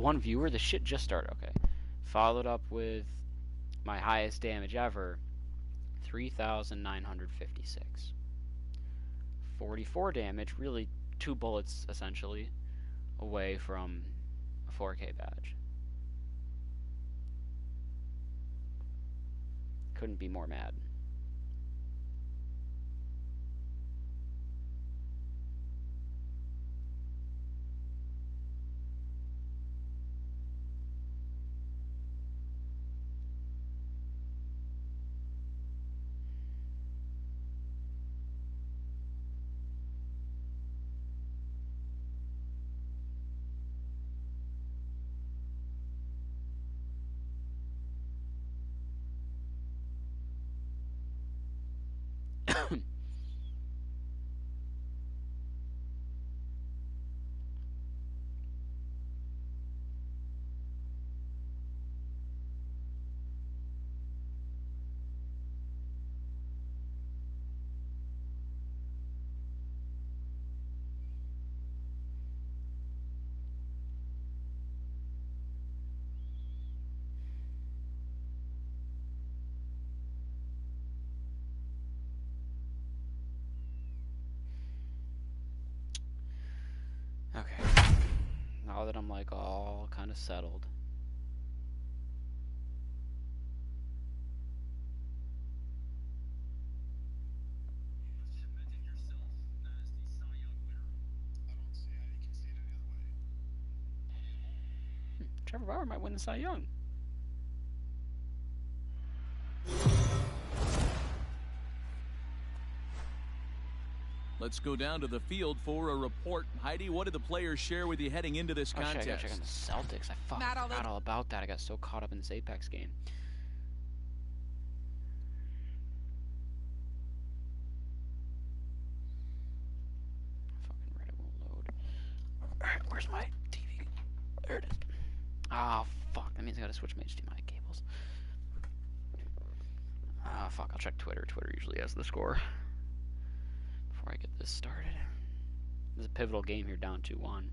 1 viewer. The shit just started. Okay. Followed up with my highest damage ever, 3,956. 44 damage, really 2 bullets essentially away from a 4K badge. Couldn't be more mad. Okay. Now that I'm like all kind of settled. Trevor Bauer might win the Cy Young. Let's go down to the field for a report. Heidi, what did the players share with you heading into this contest? I gotta check on the Celtics. I forgot all about that. I got so caught up in this Apex game. Fucking Reddit won't load. Alright, where's my TV? There it is. Ah, fuck. That means I gotta switch my HDMI cables. Ah, fuck. I'll check Twitter. Twitter usually has the score. Before I get this started. This is a pivotal game here, down 2-1.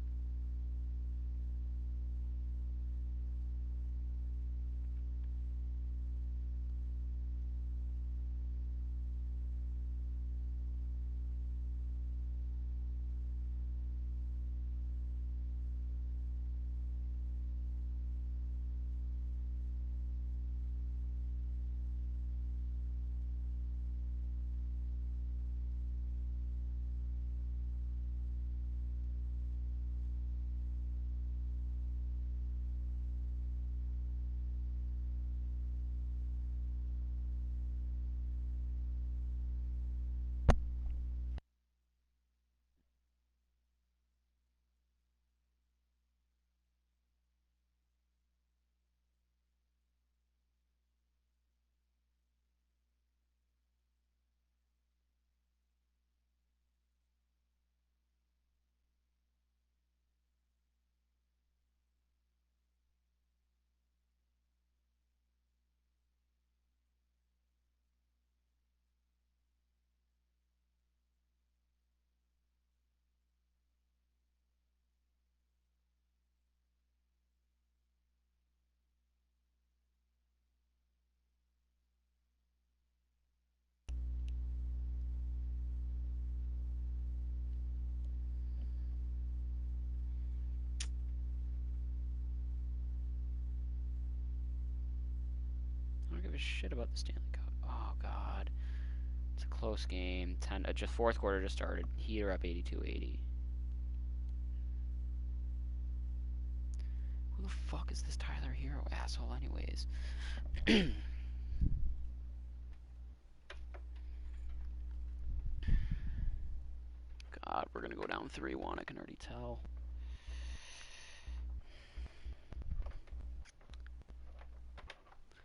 I don't give a shit about the Stanley Cup. Oh, God. It's a close game. Just fourth quarter just started. Heat are up 82-80. Who the fuck is this Tyler Hero asshole anyways? God, we're gonna go down 3-1, I can already tell.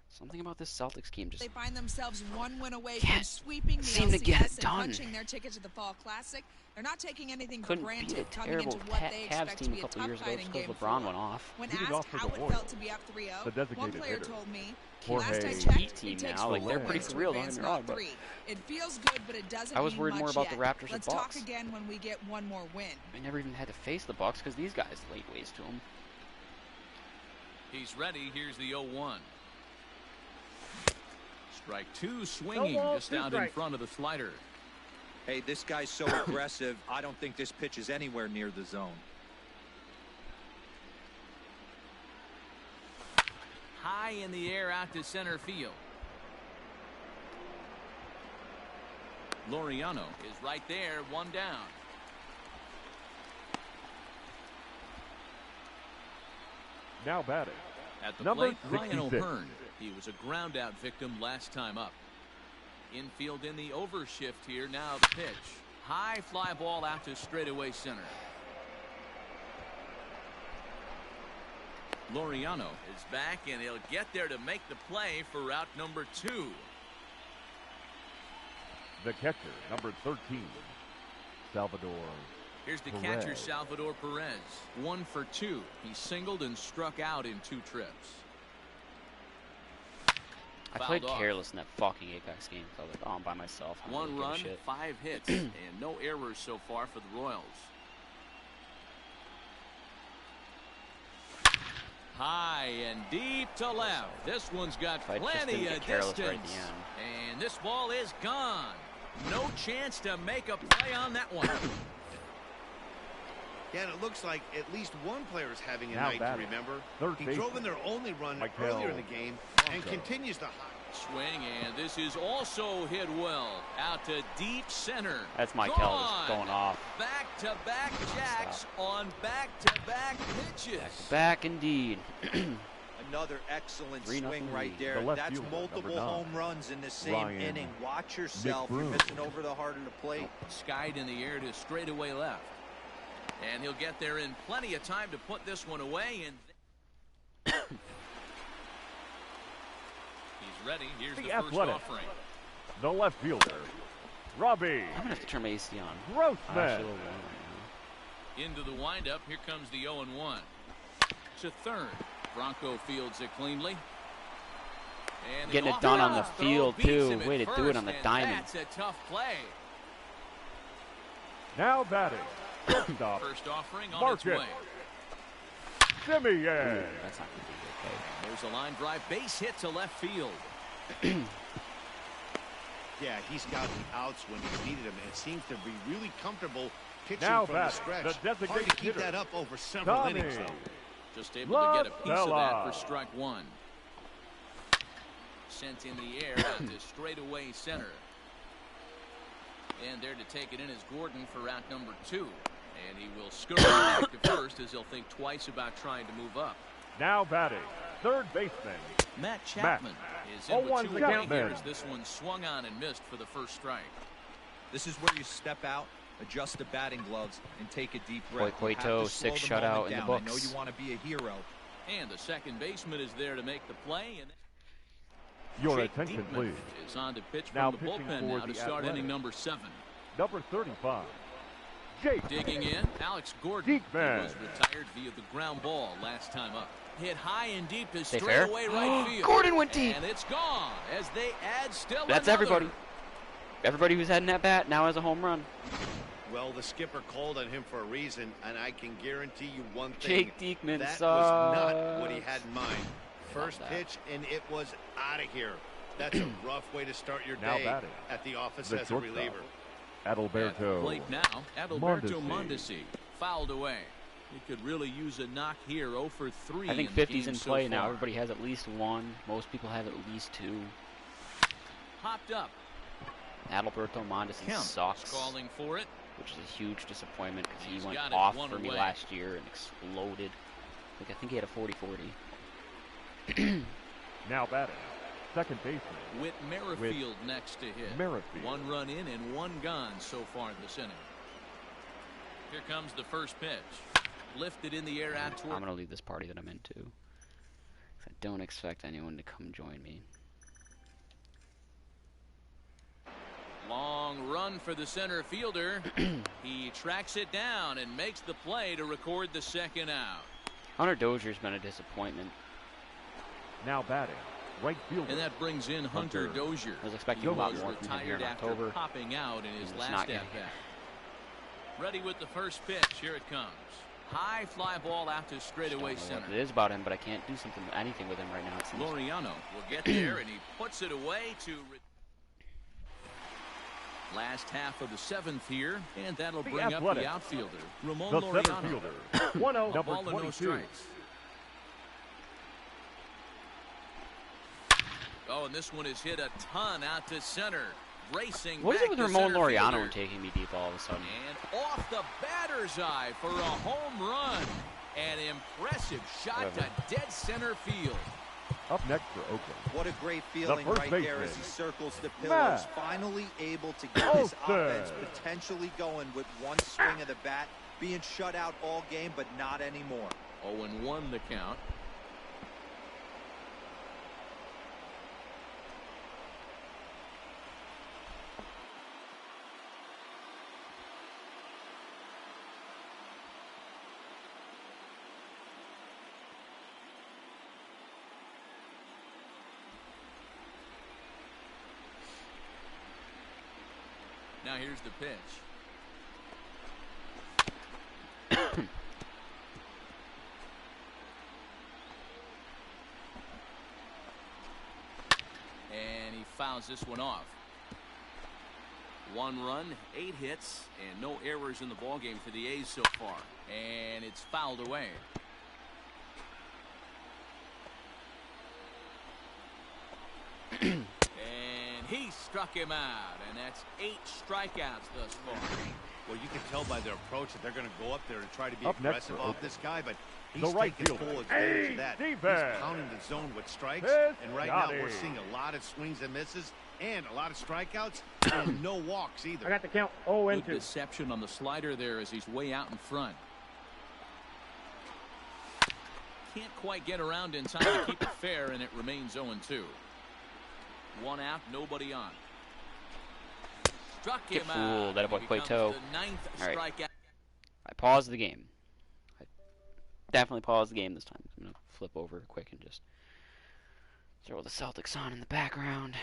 Something about this Celtics game just... They find themselves one win away from sweeping the seem to get LCS it done. and punching their ticket to the Fall Classic. They're not taking anything for Couldn't granted beat a coming terrible into what they Cavs expect to team be a a couple tough years ago fighting just game. because LeBron went off. When Leading asked off for how the it Warriors, felt to be up 3-0, the designated one player hitter. told me, Jorge. last I Heat checked, team it takes now, like, four they're pretty wins for to real, don't advance, get me wrong, not but 3. It feels good, but it doesn't I was mean worried much more about yet. the Raptors or Let's Bucks. talk again when we get one more win. I never even had to face the Bucks because these guys laid waste to them. He's ready. Here's the 0-1. Strike two, swinging just out in front of the slider. Hey, this guy's so aggressive. I don't think this pitch is anywhere near the zone. High in the air out to center field. Laureano is right there, one down. Now batting. At the Number plate, Ryan 66. O'Hearn. He was a ground out victim last time up. Infield in the overshift here. Now the pitch. High fly ball out to straightaway center. Laureano is back, and he'll get there to make the play for route number 2. The catcher, number 13, Salvador. Here's the Perez. catcher, Salvador Perez. 1 for 2. He singled and struck out in 2 trips. I played careless in that fucking Apex game. So I was like, oh, I'm by myself. I don't 1 really give a run, shit. 5 hits, and no errors so far for the Royals. High and deep to left. This one's got If I just didn't plenty get of careless distance. right at the end. And this ball is gone. No chance to make a play on that one. Yeah, and it looks like at least one player is having a Now night batting. to remember. Third He baseman, drove in their only run Michael earlier in the game and Bronco. continues the high. Swing, and this is also hit well. Out to deep center. That's Michael just going off. Back-to-back jacks on back-to-back pitches. Back indeed. Another excellent 3-0 swing right lead. there. The left That's fielder, multiple number 9, home runs in the same Ryan inning. Watch yourself. You're McBroom. missing over the heart of the plate. Skied in the air to straightaway left. And he'll get there in plenty of time to put this one away. And he's ready. Here's the The first Athletic. offering. The left fielder, Robbie I'm gonna have to turn my AC on. I'm Grossman. actually a little warm right Into the windup. Here comes the 0-1. To third. Bronco fields it cleanly. And Getting the it done on the off-the-throw field, beats too. him at Way to do it first, on the and diamond. That's a tough play. Now batting. Shortstop, First offering on its Marcus way. Simeon. now. That's not gonna be okay. There's a line drive base hit to left field. Yeah, he's got the outs when he needed them and seems to be really comfortable pitching Now from the batting, stretch. the designated Hard to keep hitter, that up over several Tommy. innings, though. Just able to get a piece of that La for strike 1. Sent in the air out to straightaway center. And there to take it in is Gordon for route number 2. And he will scurry back to first as he'll think twice about trying to move up. Now batting. Third baseman, Matt Chapman is in with 0-1's 2 the away count here then. as this one swung on and missed for the first strike. This is where you step out, adjust the batting gloves, and take a deep breath. Boy, You have Cueto, to slow 6 the shutout moment in the down. books. I know you want to be a hero. And the second baseman is there to make the play. And your Jake attention Diekman please. is on to pitch Now from the pitching bullpen for now the to start Athletic. inning number 7. Number 35, Jake Digging in, Alex Gordon. Diekman. He was retired via the ground ball last time up. Hit high and deep to Stay fair. straightaway right field. Gordon went deep. And it's gone as they add still That's another. everybody. Everybody who's had that bat now has a home run. Well, the skipper called on him for a reason, and I can guarantee you one thing. Jake Diekman that sucks. was not what he had in mind. First that. pitch, and it was out of here. That's a rough way to start your Now day batting. at the office The as a shortstop, reliever. At the Adalberto plate now, Adalberto Mondesi. Mondesi fouled away. He could really use a knock here. 0 for 3. I think the 50's game in so play now. far. Everybody has at least 1. Most people have at least 2. Popped up. Adalberto Mondesi Kemp sucks, calling for it. which is a huge disappointment because he He's went got it off one for me away. last year and exploded. I think he had a 40-40. now batting. Second baseman, Whit Merrifield next to hit. Merrifield. 1 run in and 1 gone so far in this inning. Here comes the first pitch. Lifted in the air out I'm toward. going to leave this party that I'm into. I don't expect anyone to come join me. Long run for the center fielder. He tracks it down and makes the play to record the second out. Hunter Dozier's been a disappointment. Now batting. Right fielder, And that brings in Hunter Hunter. Dozier. I was expecting He a lot was more from him here retired in after October. popping out in his He's last not at getting bat. Ready with the first pitch. Here it comes. High fly ball out to Just straightaway don't know center. what it is about him, but I can't do anything with him right now. It seems. Laureano will get there, and he puts it away to last half of the 7th here, and that'll The bring up Athletics. the outfielder, Ramon The Laureano. center fielder, 1-0, A number ball and no 22. strikes. Oh, and this one is hit a ton out to center. Racing What is back it with to Ramon center Laureano fielder. and taking me deep all of a sudden? And off the batter's eye for a home run. An impressive shot Whatever. to dead center field. Up next for Oakland, What a great feeling first right there as baseman, he circles the pillows. Matt Finally able to get his Olson. offense potentially going with one swing of the bat. Being shut out all game, but not anymore. 0-1 the count. Now here's the pitch. And he fouls this one off. 1 run, 8 hits, and no errors in the ballgame for the A's so far. And it's fouled away. And he struck him out, and that's 8 strikeouts thus far. Well, you can tell by their approach that they're going to go up there and try to be Up next aggressive for off Oakland, this guy, but he's the right taking fielder, full advantage of that. Stevens. He's pounding the zone with strikes, His and right now we're Johnny. seeing a lot of swings and misses and a lot of strikeouts and no walks either. I got the count 0-2. Good deception on the slider there as he's way out in front. Can't quite get around in time to keep it fair, and it remains 0-2. 1 out, nobody on. Struck Get him fooled. out. That boy He played becomes toe. the 9th All right. strikeout. I paused the game. I definitely paused the game this time. I'm going to flip over quick and just throw the Celtics on in the background.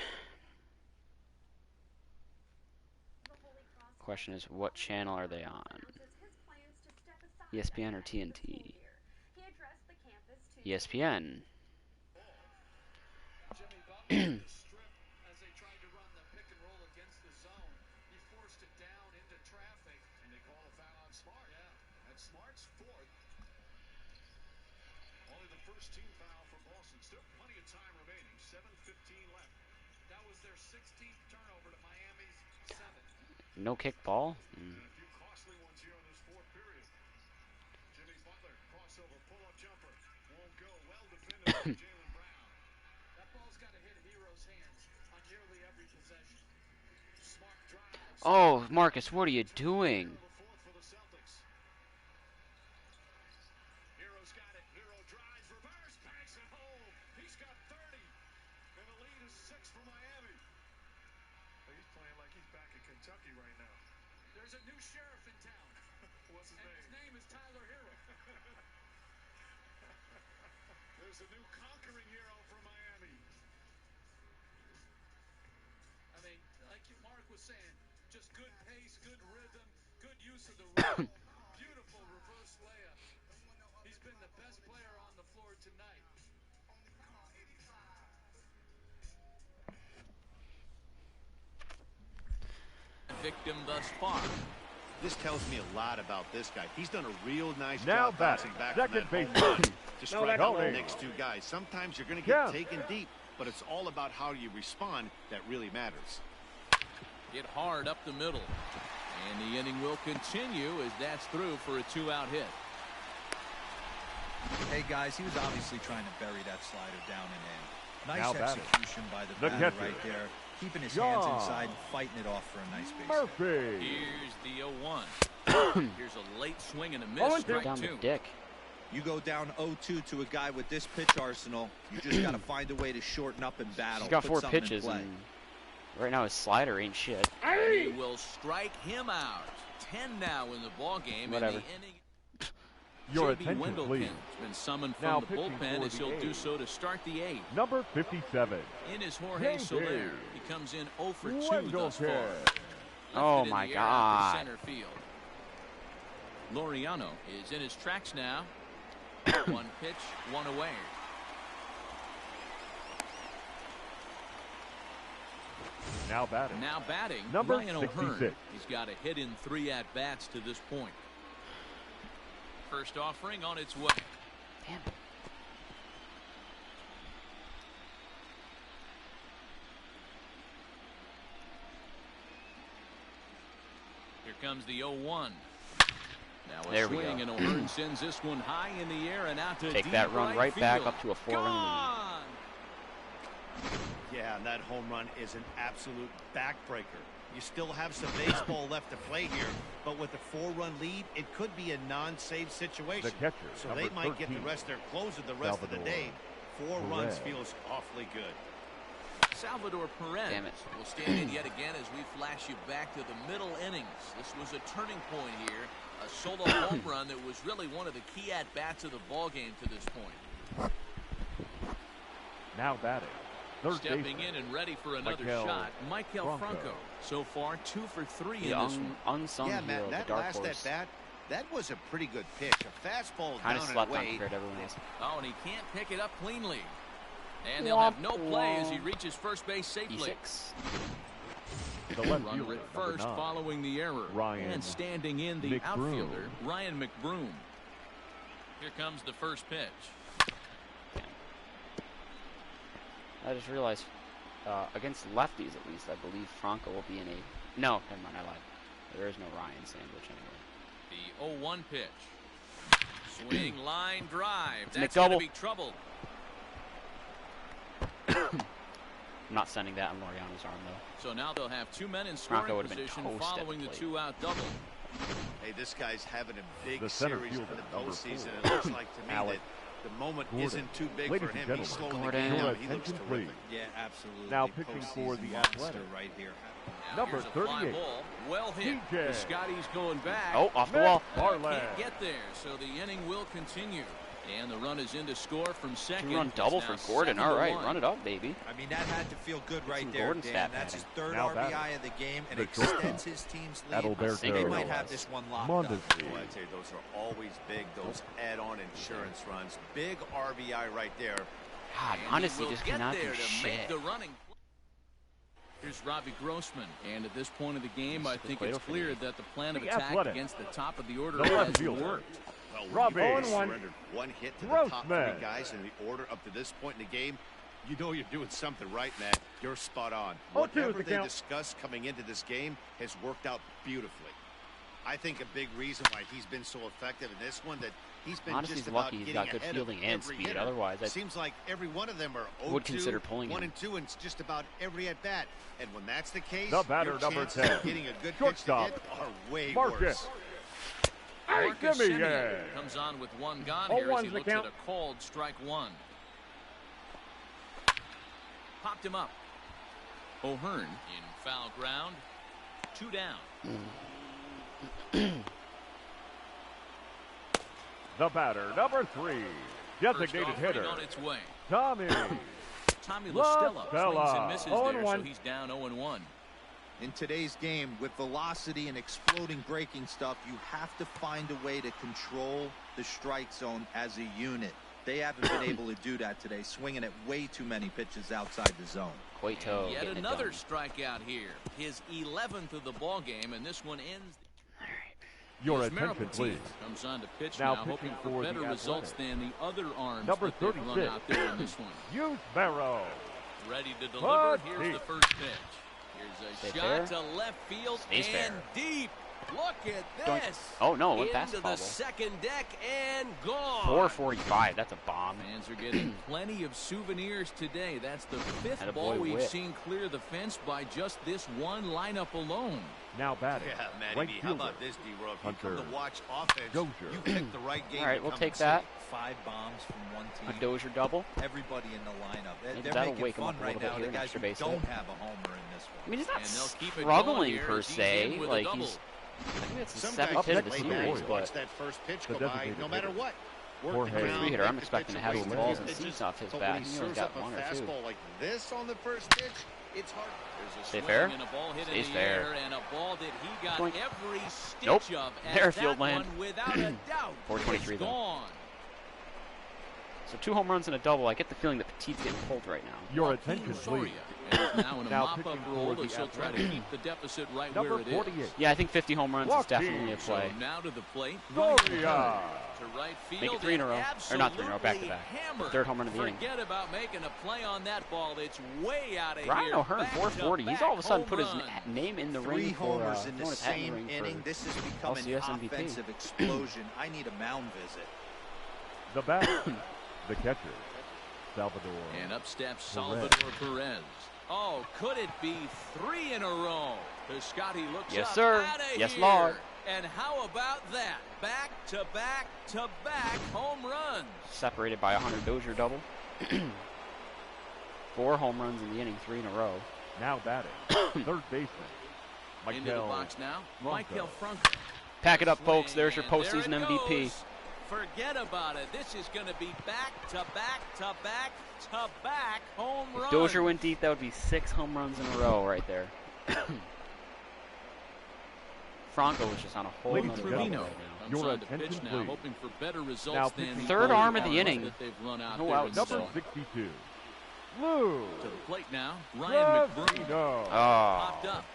Question is, what channel are they on? ESPN or TNT? ESPN. No kick ball? Oh, Marcus, what are you doing? Victim thus far. This tells me a lot about this guy. He's done a real nice Now job bouncing batting, back from second that home baseman. run to strike that's out the all. next 2 guys. Sometimes you're going to get Yeah. taken deep, but it's all about how you respond that really matters. Hit hard up the middle. And the inning will continue as that's through for a 2-out hit. Hey, guys, he was obviously trying to bury that slider down and in. Nice Now batting, execution by the the batter catcher, right there. Keeping his John hands inside and fighting it off for a nice base hit. Murphy. Here's the 0-1. Here's a late swing and a miss. Strike Down the 2. dick. You go down 0-2 to a guy with this pitch arsenal, you just got to find a way to shorten up and battle. He's got put 4 something in pitches, play. and right now his slider ain't shit. He will strike him out. 10 now in the ball game. Whatever. In the inning, Your J.B. attention, Wendlekin please. has been summoned Now from the pitching bullpen for as the he'll do A's. so to start the 8th. Number 57. In is Jorge J.B. Soler. He comes in 0 for 2 thus far. Wendlekin. Lifted Oh in my the air out to God. center field. Laureano is in his tracks now. One pitch, one away. Now batting. Now batting, Number Ryan O'Hearn. 66. He's got a hit in 3 at-bats to this point. First offering on its way. Damn it. Here comes the 0-1. Now a There we swing, go. and O'Hearn sends this one high in the air and out to Take deep that run right back field. up to a 4-run lead. Gone! Yeah, and that home run is an absolute backbreaker. You still have some baseball left to play here, but with a 4-run lead, it could be a non-save situation. The catcher, so number they might get 13, the rest of their closer the rest of the Salvador day. 4 runs Perez. feels awfully good. Salvador Perez Damn it. will stand in yet again as we flash you back to the middle innings. This was a turning point here, a solo home run that was really one of the key at-bats of the ballgame to this point. Now batting. Third Stepping baseman. in and ready for another Maikel shot, Maikel Franco. Franco. So far, 2 for 3 in The this one. unsung Yeah, hero, Matt, the that dark last horse. at-bat, that was a pretty good pitch. A fastball Kind of down and slept on away. compared to everyone else. Oh, and he can't pick it up cleanly. And they'll have no play as he reaches first base safely. E6. The left Runner fielder, at number first 9. following the error. Ryan and standing in the McBroom. outfielder, Ryan McBroom. Here comes the first pitch. I just realized, against lefties at least, I believe Franco will be in a... No, never mind, I lied. There is no Ryan sandwich anyway. The 0-1 pitch. Swing, line, drive. It's a That's going to McDouble. be trouble. I'm not sending that on Laureano's arm, though. So now they'll have 2 men in Franco scoring would have been position toast at following the the plate. 2-out double. Hey, this guy's having a big The center series fielder, for the number postseason. 4. It looks like to me Alex that the moment Gordon. isn't too big Ladies for and him. He's gentlemen, slowing the Gordon. game your down. He looks attention, terrific. please. Yeah, absolutely. Now pitching for the Postseason monster Athletics. right here. Now Number here's a fly 38. ball. Well hit. DJ. The Scotty's going back. Oh, off the Mick wall. Bartlett. Can't get there, so the inning will continue. And the run is in to score from second. 2-run It's double now for Gordon. All right, 7-1. run it up, baby. I mean, that had to feel good right some there, Gordon Dan. stat That's his padding. third Now RBI batting. of the game and The shortstop. extends his team's lead. Adalberto think They it might was. have this one locked Mondesi. up. Boy, I tell you, those are always big, those add-on insurance runs. Big RBI right there. God, And he honestly, will just get cannot there do to shit. make the running. Here's Robbie Grossman, and at this point of the game, I think it's clear that the plan of The attack Athletic. against the top of the order The left has fielder. worked. Well, Robbie. you've 0-1. surrendered one hit to the top 3 Grossman. guys in the order up to this point in the game. You know you're doing something right, Matt. You're spot on. 0-2 is Whatever the they count. discussed coming into this game has worked out beautifully. I think a big reason why he's been so effective in this one that he's been Honestly, just he's about lucky he's getting got good ahead of fielding and every speed. hitter. Otherwise, I Seems like every one of them are 0-2, would consider pulling 1 him. and 2 in just about every at bat. And when that's the case, The batter, your number chances 10. of getting a good Shortstop. pitch to hit are way Marcus. worse. Hey, Marcus gimme, Semien yeah. comes on with 1 gone Oh, here as he one's the looks at count. a called strike 1. Popped him up. O'Hearn in foul ground. 2 down. The batter, number 3. First Designated offering hitter, on its way. Tommy. Tommy La LaStella swings and Stella. misses 0-1. there, so he's down 0-1. In today's game, with velocity and exploding breaking stuff, you have to find a way to control the strike zone as a unit. They haven't been able to do that today, swinging at way too many pitches outside the zone. Cueto Yet getting it another done. strikeout here. His 11th of the ball game, and this one ends. All right. Your His attention, Mariples please. comes on to pitch Now now, hoping pitching for for the better results Athletics. than the other arms Number that they've run 36. out there in this one. Youth Barrow. Ready to deliver. But Here's deep. the first pitch. Here's a Stay shot fair. to left field Stays and fair. deep. Look at Doink. this. Oh, no, it went past Into the the foul ball. second deck and gone. 445. That's a bomb. Fans are getting plenty of souvenirs today. That's the 5th Atta ball boy, we've Whit. seen clear the fence by just this one lineup alone. Now batting. Yeah, Matty right B, how fielder. about this, D-Roll? If you Hunter come to watch offense, Dozier. you picked the right game All right, to we'll come take and see. that. 5 bombs from one A team. Dozier double. Everybody in the lineup. Maybe They're that'll making wake 'em fun up a right little bit now. here The in guys extra who base don't hit. have a homer in this I one. mean, he's not And they'll keep it struggling going here per as he's se. in with a Like, double. he's. I think that's the Some 7th guys hit of just the lay late back series, and watch but that first pitch The go by, designated no matter hitter. what. Work Jorge. the for a ground, 3-hitter, I'm make the expecting pitch to have away some from balls the and pitches. seats off his But bat. when He he only serves got up a 1 or 2. fastball like this on the first pitch, It's hard. There's a Stay swing fair. and a ball hit Stays in the fair. air, and a ball that he got Doink. every stitch Nope. of. There, As field that land. one, without a doubt, 423 is though. gone. So 2 home runs and a double. I get the feeling that Petit's getting pulled right now. Your Joaquin attention, Soria please. is now in a Now mop-up pitching role for the as he'll try to Athletics. keep the deficit right Number where it is. 48. Yeah, I think 50 home runs is Joaquin definitely a play. So now to the plate. Soria. To right field. Make it 3 in a row. Or not 3 in a row, back to back. Hammered. Third home run of the inning. Forget about making a play on that ball. It's way out of Ryan here. O'Hearn, Back to 440. He's back all of a sudden home put his run. name in the 3 ring for homers in the throwing his hat in the same ring inning. for This has become an LCS MVP. offensive explosion. I need a mound visit. The batter, the catcher, Salvador. And up steps Salvador Perez. Oh, could it be 3 in a row? Scotty looks Yes, up. sir. Outta Yes, here. Lord. And how about that? Back to back to back home runs. separated by a Hunter Dozier double. 4 home runs in the inning, 3 in a row. Now batting, third baseman, Into the Miguel box now. Franco. Michael Franco. Pack it up, folks. There's your And there postseason it MVP. goes. Forget about it. This is going to be back to back to back to back home If runs. Dozier went deep, that would be 6 home runs in a row right there. Franco was just on a whole Ladies nother and level gentlemen, right now. Comes your on to pitch attention, now, please. hoping for better results Now than pitching the Third early arm of the runs inning. that they've run out No there outs. in Number zone. 62, Lou To the plate now, Ryan McBroom Trevino. popped Oh. up.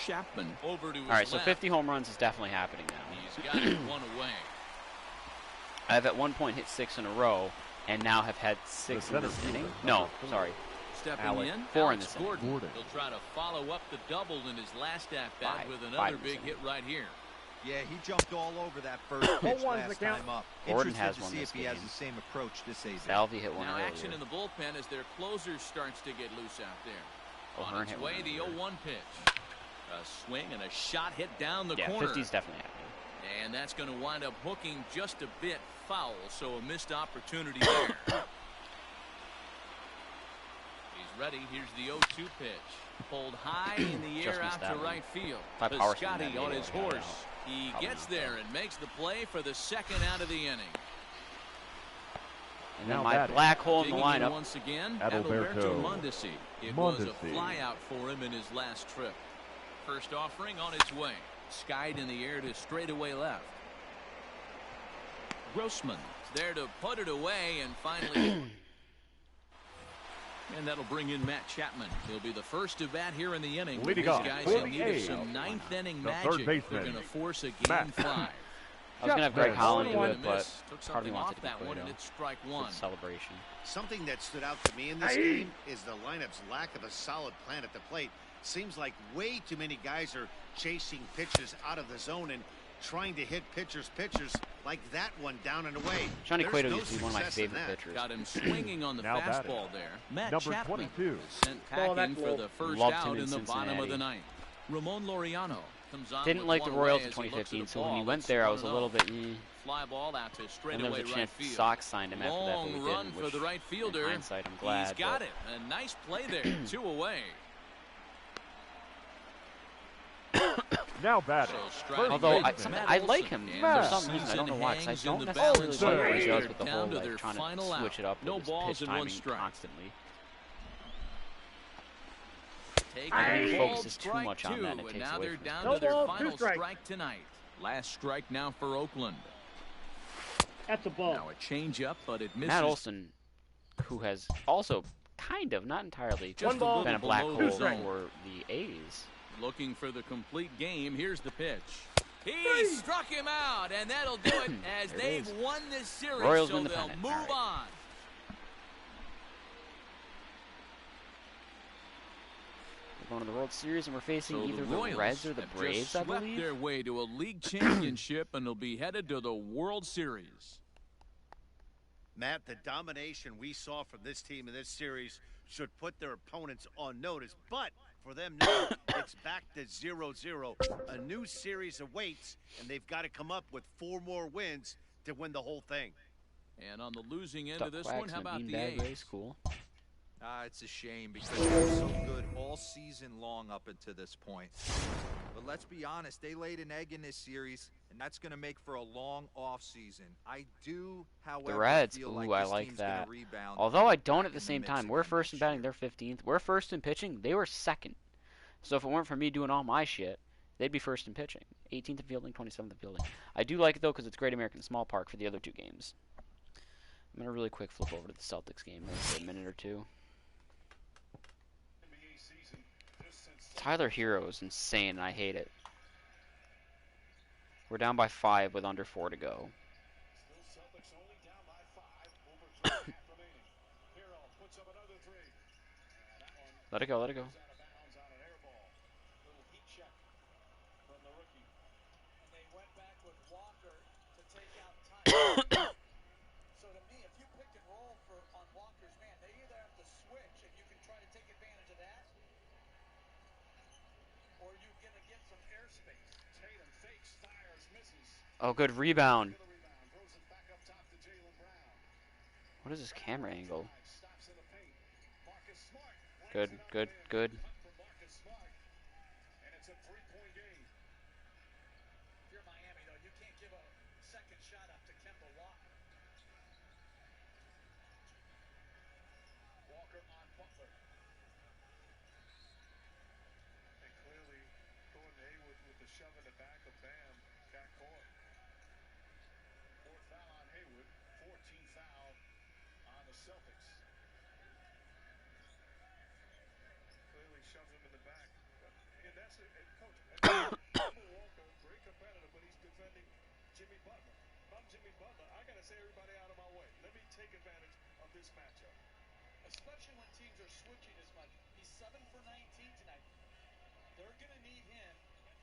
Chapman over to his All right, so left. 50 home runs is definitely happening now. He's got it one away. I've at one point hit 6 in a row, and now have had 6 in center this fielder, inning. number No, 4. sorry. Stepping Alec, in, 4 in Alex this inning. Gordon. Gordon. He'll try to follow up the double in his last at-bat 5 with in another this big inning. hit right here. Yeah, he jumped all over that first pitch 0-1's the last count. time up. Gordon Interested has to one see this if he has game. the same approach this season. Salvi hit one Now earlier. action in the bullpen as their closer starts to get loose out there. O'Hearn On its hit way, one the earlier. 0-1 pitch. A swing and a shot hit down the Yeah, corner. 50's definitely happening. And that's going to wind up hooking just a bit foul, so a missed opportunity there. He's ready. Here's the 0-2 pitch. Pulled high in the Just air missed out that to one. right field. If I power swing Scotty that, on maybe his I got it horse. out. He Probably gets not, there though. and makes the play for the second out of the inning. And then Now my batting. black hole in the Digging in lineup. once again, Adalberto Adalberto Mondesi. It was a Mondesi. flyout for him in his last trip. First offering on its way. Skied in the air to straightaway left. Grossman there to put it away and finally. And that'll bring in Matt Chapman. He'll be the first to bat here in the inning. Leading These off, guys for in the need of A's, some ninth inning the third magic. They're baseman, going to force a game Matt. 5. I was going to have Greg Chapman. Holland do 1-1. it, but Took part of me something wants off it to be that one, and Cueto it's strike for one. the celebration. Something that stood out to me in this game is the lineup's lack of a solid plan at the plate. Seems like way too many guys are chasing pitches out of the zone and trying to hit pitchers like that one down and away. Johnny There's Cueto no used to be one of my success in favorite that. pitchers. Got him swinging on the Now batting. fastball there. Matt Number Chapman 22. sent packing for the first Loved him out in in the bottom of Cincinnati. the ninth. Ramon Laureano comes on. Didn't with like the one Royals away in as he looks at 2015, the so when he ball. went It's there, I was a 1-0. little bit. Fly ball out to And there straightaway was a right chance field. Sox signed him after that, but we Long run didn't. for Which, the right fielder. in hindsight, I'm glad. He's got but it. A nice play there. 2 away. Now batting, So striding Although in I, is some, Matt I Olson. like him And for Matt. some reason. I don't know why, because I Hangs in don't the necessarily balance like there. what he does with the Down whole to their like trying final to out. switch it up No with his balls pitch and 1 timing strike. constantly. Taking I think he ball, focuses too strike much on 2, that, and it and takes now away they're from his down No to their ball, final 2 strike. strike tonight. Last strike now for Oakland. That's a ball. Now a changeup, but it misses. Matt Olson, who has also kind of, not entirely, Just One ball. been a black below hole the zone. for the A's. Looking for the complete game. Here's the pitch. He struck him out, and that'll do it as There it they've is. won this series, Royals so win the they'll pennant. move All right. on. We're going to the World Series, and we're facing So either the the Royals Reds or the have Braves, just I swept believe. their way to a league championship, and they'll be headed to the World Series. Matt, the domination we saw from this team in this series should put their opponents on notice. But for them now, it's back to 0-0. A new series awaits, and they've got to come up with 4 more wins to win the whole thing. And on the losing end Duck of this quacks one, how and a about the beanbag A's? race, cool. It's a shame because they were so good all season long up until this point. But let's be honest, they laid an egg in this series, and that's going to make for a long off season. I do, however, The Reds. feel Ooh, like I this like team's that. going to rebound. Although I and get don't back at the in same mix time. We're again first in next batting, year. they're 15th. We're first in pitching, they were second. So if it weren't for me doing all my shit, they'd be first in pitching. 18th in fielding, 27th in fielding. I do like it, though, because it's Great American Small Park for the other two games. I'm going to really quick flip over to the Celtics game for a minute or two. Tyler Hero is insane, and I hate it. We're down by 5 with under 4 to go. Let it go, let it go. So to me, if you pick and roll on Walker's man, they either have to switch and you can try to take advantage of that, or you're going to get some airspace. Tatum fakes, fires, misses. Oh, good rebound. What is this camera angle? Good, good, good. And it's a three-point game. If you're Miami, though, you can't give a second shot up to Kemba Walker. Walker on Butler. And clearly, Gordon Hayward with the shove in the back of Bam got caught. Fourth foul on Hayward. 14th foul on the Celtics. Clearly shoves him in the back. And that's it. Coach, Kemba Walker, great competitor, but he's defending Jimmy Butler. If I'm Jimmy Butler, I got to say everybody out of my way. Let me take advantage of this matchup. Especially when teams are switching as much. He's 7 for 19 tonight. They're going to need him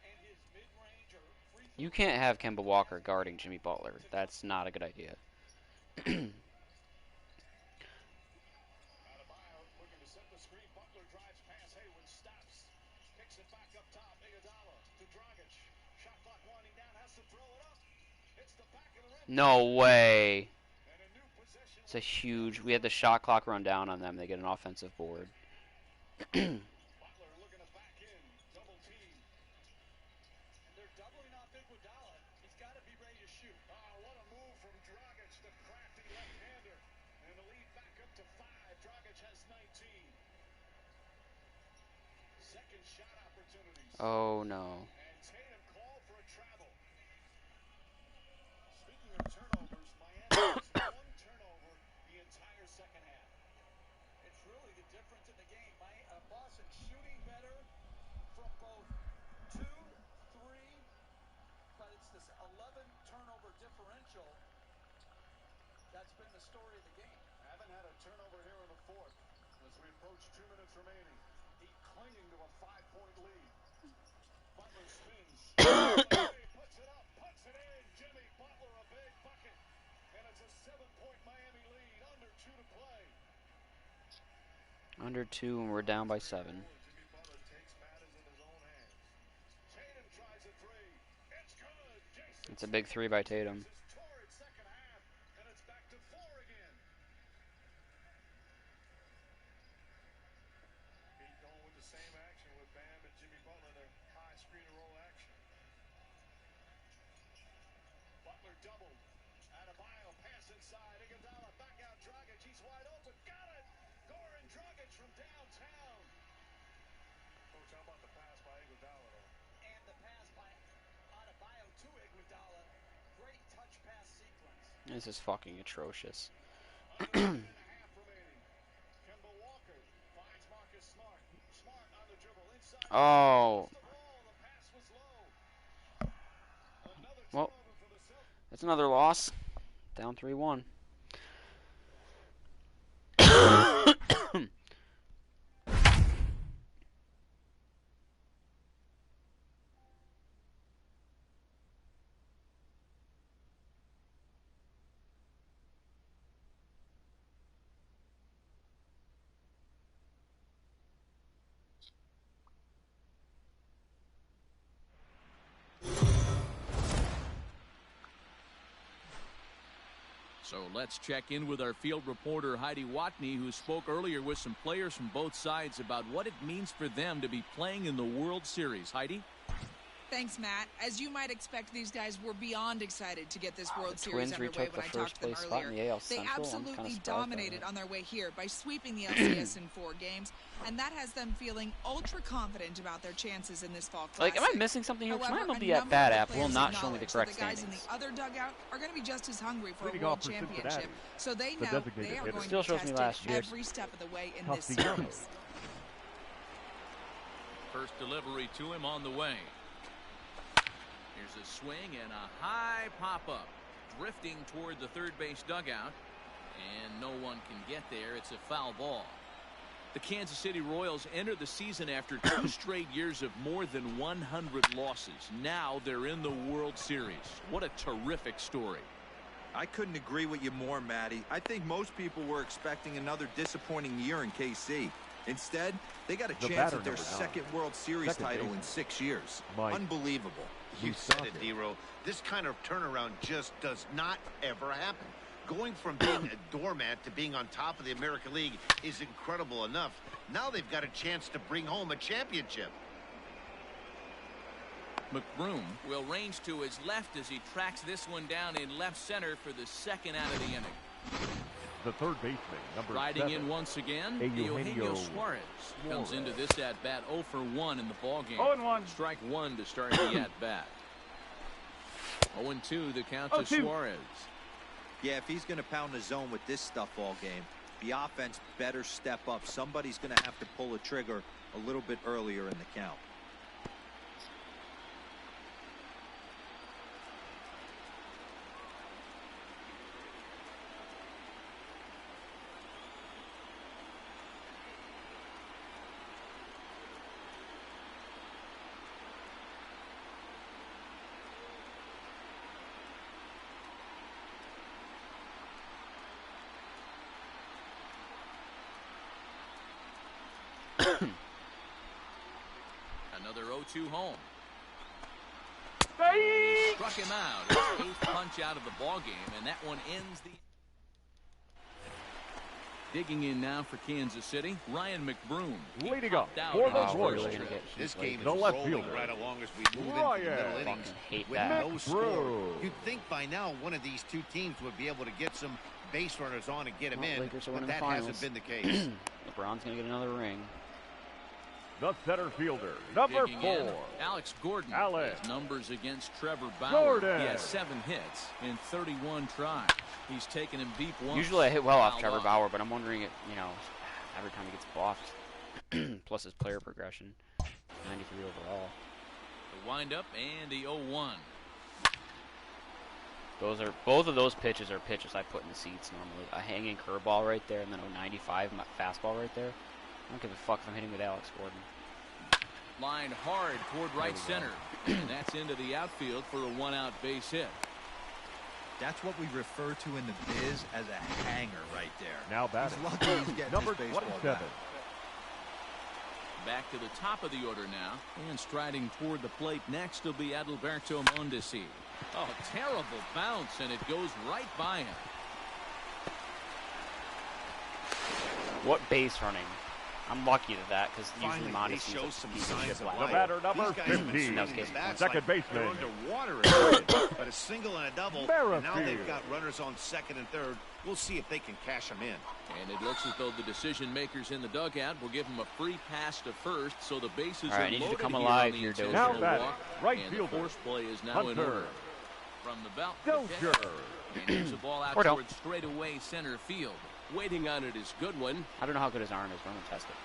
and his mid-range or free throw. You can't have Kemba Walker guarding Jimmy Butler. That's not a good idea. Looking to set the screen. Butler drives past Hayward, stops, kicks it back up top. Iguodala to Dragic. Shot clock winding down, has to throw it up. It's the back of the rim. No way. And a new possession. It's a huge. We had the shot clock run down on them. They get an offensive board. Butler looking to back in, double team. And they're doubling off Iguodala. He's got to be ready to shoot. What a move from Dragic, the crafty left-hander. And the lead back up to 5. Dragic has 19. Second shot opportunities. Oh no. And Tatum called for a travel. Speaking of turnovers, Miami has 1 turnover the entire second half. It's really the difference in the game. Boston shooting better from both 2, 3, but it's this 11 turnover differential that's been the story of the game. Haven't had a turnover here in the fourth as we approach 2 minutes remaining. Heat clinging to a 5-point lead. Butler spins. Puts it up, puts it in. Jimmy Butler, a big bucket. And it's a 7-point Miami lead. Under 2 to play. Under 2 and we're down by 7. Jimmy Butler takes matters in his own hands. Tatum tries a 3. It's good. Jason It's a big 3 by Tatum. His torrid second half, and it's back to 4 again. Heat going with the same action with Bam and Jimmy Butler, their high screen and roll action. Butler doubled. Adebayo pass inside. Iguodala back out. Dragic, he's wide open. Got it. Goran Dragic from downtown. Coach, how about the pass by Iguodala, though? And the pass by Adebayo to Iguodala. Great touch pass sequence. This is fucking atrocious. Under 1.5 remaining. Kemba Walker finds Marcus Smart. Smart on the dribble inside. Oh. The ball. The pass was low. Another Well, turnover for the Celtics. that's another loss. Down 3-1. So let's check in with our field reporter Heidi Watney, who spoke earlier with some players from both sides about what it means for them to be playing in the World Series. Heidi? Thanks, Matt. As you might expect, these guys were beyond excited to get this World The Series Twins underway retook when the I talked first to them place spot in earlier. the AL They Central. I'm kinda absolutely surprised by dominated that. on their way here by sweeping the LCS in 4 games, and that has them feeling ultra confident about their chances in this fall classic. Like, am I missing something here? Because my However, MLB a at number Bat of the app will players not show me the acknowledge correct that the guys in standings. the other dugout are going to be just as hungry for a Leading world off for championship, Cincinnati, so they the know designated they are hitter. going Still to shows be me tested last year. every step of the way in this Castellanos. series. First delivery to him on the way. Here's a swing and a high pop-up. Drifting toward the third base dugout. And no one can get there. It's a foul ball. The Kansas City Royals enter the season after 2 straight years of more than 100 losses. Now they're in the World Series. What a terrific story. I couldn't agree with you more, Matty. I think most people were expecting another disappointing year in KC. Instead, they got a The chance batter, at their number 9. second World Series Second title baseman. in 6 years. Mike. Unbelievable. You said it, Mustafa. D-Row. This kind of turnaround just does not ever happen. Going from being a doormat to being on top of the American League is incredible enough. Now they've got a chance to bring home a championship. McBroom will range to his left as he tracks this one down in left center for the second out of the inning. The third baseman, number Riding 7. in once again, Eugenio Eugenio Suarez comes into this at-bat 0 for 1 in the ballgame. 0-1. Strike 1 to start the at-bat. 0-2 the count to 0-2. Suarez. Yeah, if he's going to pound the zone with this stuff all game, the offense better step up. Somebody's going to have to pull a trigger a little bit earlier in the count. Another 0-2 home. Fake! Struck him out. His 8th punch out of the ballgame, and that one ends the... Digging in now for Kansas City, Ryan McBroom. He Leading up popped out for on the his Wow, Royals. first really trip. gonna get This heat game like The is left rolling fielder. right along as we move into the Ryan. middle innings Fucking hate with that. no score. McBroom. You'd think by now one of these two teams would be able to get some base runners on and get them Well, in, Lakers are but winning the that finals. hasn't been the case. LeBron's gonna get another ring. The center fielder, number Digging 4. in, Alex Gordon. Alex. His numbers against Trevor Bauer. Gordon. He has 7 hits in 31 tries. He's taken him deep once. Usually I hit well off Foul Trevor off. Bauer, but I'm wondering if, every time he gets buffed. Plus his player progression. 93 overall. The windup and the 0-1. Both of those pitches are pitches I put in the seats normally. A hanging curveball right there, and then a 95 fastball right there. I don't give a fuck if I'm hitting with Alex Gordon. Lined hard toward right center. And that's into the outfield for a 1-out base hit. That's what we refer to in the biz as a hanger right there. Now batting. He's lucky he's getting Number his baseball 27. back. Back to the top of the order now. And striding toward the plate next will be Adalberto Mondesi. Oh, terrible bounce, and it goes right by him. What base running? I'm lucky to that, because usually Finally, they Mondesi's show a some piece of signs shit of last The life. year. batter, number These guys have been 15. swinging Second bats Second like they're baseman. underwater. But a single and a double, and now Merrifield. they've got runners on second and third. We'll see if they can cash them in. And it looks as though the decision makers in the dugout will give him a free pass to first, so the bases All right, are I need you to loaded come here alive on the here, Dozier. intentional Now batting, walk, right and the fielder, force play is now in Hunter. order. From the belt, the Dozier. pitch, and here's a ball out Or don't. towards straightaway center field. Waiting on it is Goodwin. I don't know how good his arm is, but I'm gonna test it.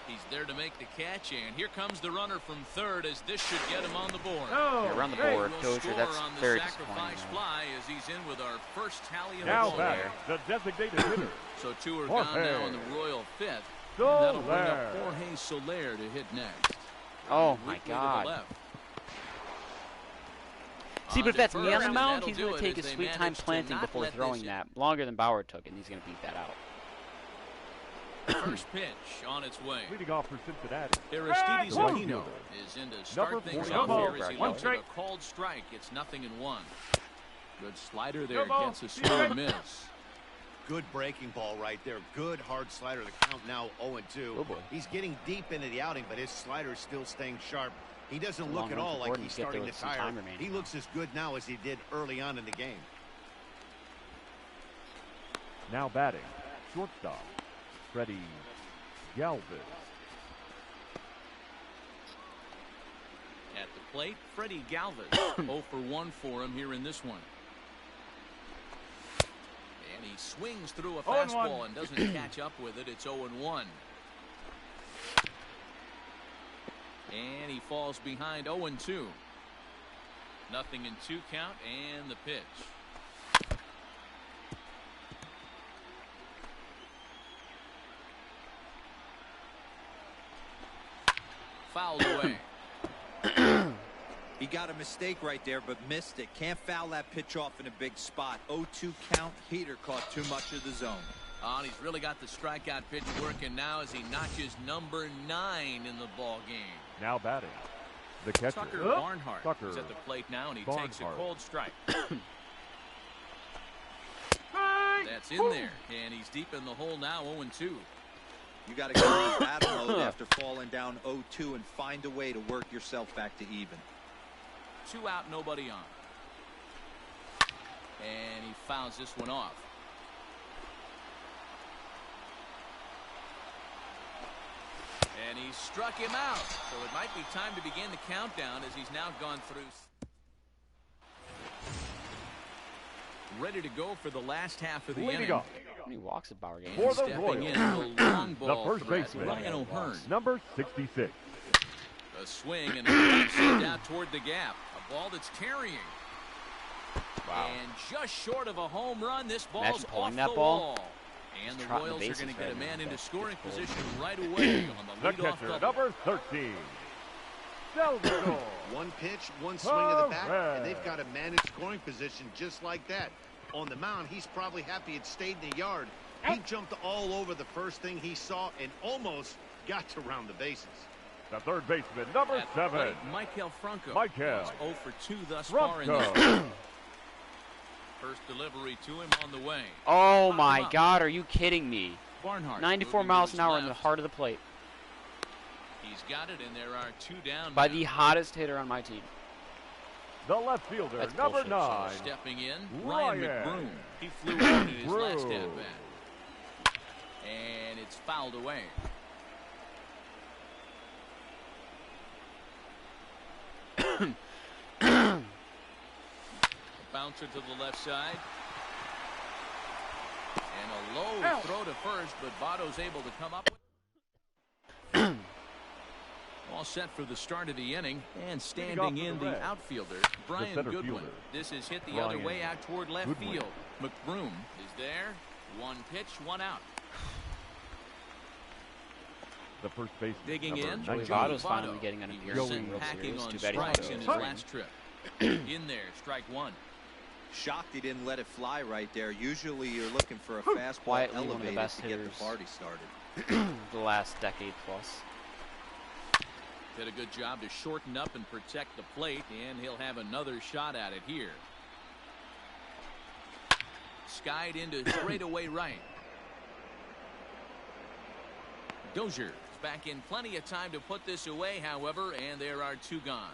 He's there to make the catch, and here comes the runner from third, as this should get him on the board. No. Yeah, run the Hey. board, Will Dozier. score That's on the very sacrifice disappointing. fly as he's in with our first tally of the Now ball batting. game. The designated hitter. So 2 are Jorge. gone now in the Royal fifth. And that'll bring up Soler. Jorge Soler to hit next. Oh Rounded my weakly to the God. left. See, but if that's me on first, the and mound, that'll he's do going it to take as his they sweet time manage to planting not before let this throwing hit. that. Longer than Bauer took it, and he's going to beat that out. First pitch on its way. Leading off for Cincinnati. Aristides Right Aquino fielder. is in to start Number things 41. off here as he One looks at strike. a called strike. It's 0-1. Good slider there, Come on. gets a swing and miss. Good breaking ball right there. Good hard slider. The count now 0-2. Oh, boy. He's getting deep into the outing, but his slider is still staying sharp. He doesn't Long look at run all for like Gordon he's to get there starting with to some tire. time remaining He now. looks as good now as he did early on in the game. Now batting, shortstop, Freddie Galvis. At the plate, Freddie Galvis. 0 for 1 for him here in this one. And he swings through a 0-1. fastball and doesn't catch up with it. It's 0-1. And he falls behind 0-2. Nothing in 2 count and the pitch. Fouled away. He got a mistake right there, but missed it. Can't foul that pitch off in a big spot. 0-2 count. Heater caught too much of the zone. And he's really got the strikeout pitch working now as he notches number 9 in the ball game. Now batting, the catcher, Tucker Barnhart Tucker is at the plate now, and he Barnhart. takes a cold strike. That's in there, and he's deep in the hole now, 0-2. You got to go into battle mode after falling down 0-2 and find a way to work yourself back to even. 2 out, nobody on. And he fouls this one off. And he struck him out. So it might be time to begin the countdown as he's now gone through. Ready to go for the last half of the leading inning. off How many walks did Bauer get? And For the stepping Royals, in, the long the ball first threat, baseman, Ryan O'Hearn. number 66. A swing and a drive sent out toward the gap. A ball that's carrying. Wow. And just short of a home run, this ball's Imagine pulling off that the ball. wall. And the trotting the Royals are bases going to get a right man now. into scoring Pulled. position right away on the The leadoff catcher, double. number 13. Salvador. One pitch, one swing of the bat, and they've got a managed scoring position just like that. On the mound, he's probably happy it stayed in the yard. He jumped all over the first thing he saw and almost got to round the bases. The third baseman, number At the 7. plate, Michael Franco. Michael He's 0 for 2 thus far in Franco. this one. First delivery to him on the way. Oh Pop him my up. God, are you kidding me? Barnhart 94 moving to miles his an hour in the left. heart of the plate He's got it, and there are 2 down by now. the hottest hitter on my team. The left fielder, That's number bullshit. 9. Stepping in, Ryan Ryan McBroom. He flew out in his last Broom. at bat. And it's fouled away. Bouncer to the left side. And a low throw to first, but Votto's able to come up with. All set for the start of the inning, and standing in the outfielder, Brian center Goodwin. fielder, This is hit the other Brian way out toward left Goodwin. field. McBroom is there. 1 pitch, 1 out. The first baseman, Digging number in, Joey 19. Votto's Votto. finally getting an He appearance was Joey in the World packing Series. on Too bad he's strikes not in his pitching. last trip. In there, strike 1. Shocked he didn't let it fly right there. Usually you're looking for a fastball Quietly one of the elevated best to get hitters. the party started. The last decade plus. Did a good job to shorten up and protect the plate, and he'll have another shot at it here. Skied into straightaway right. Dozier is back in plenty of time to put this away, however, and there are 2 gone.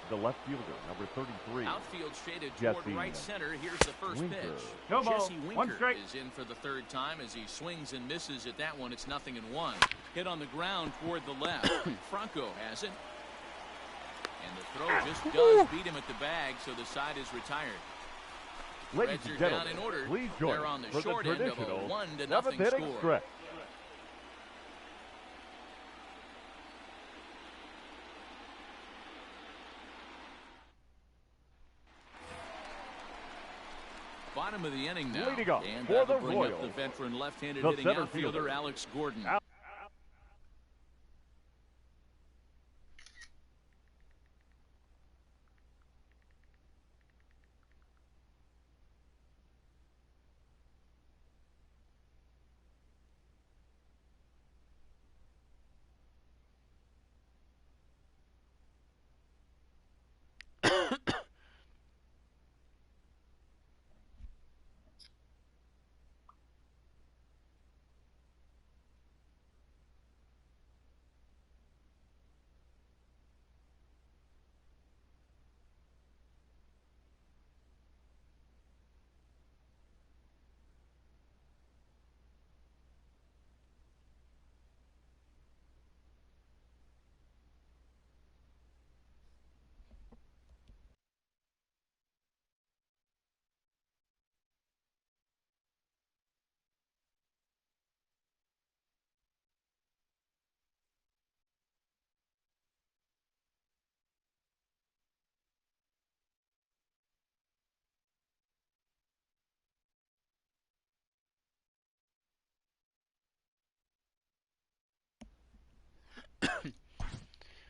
The left fielder, number 33. Outfield shaded toward Jesse right center. Here's the first Winker. pitch. No ball. Jesse 1 Winker strike. is in for the 3rd time as he swings and misses at that one. It's 0-1. Hit on the ground toward the left. Franco has it. And the throw just does beat him at the bag, so the side is retired. Ladies Reds are and down gentlemen, in order. please join They're on the for short the end of a traditional 1-0 7th inning score. stretch. Bottom of the inning now. Leading off And for that'll the bring up the Royals, veteran left-handed the hitting center outfielder fielder, Alex Gordon.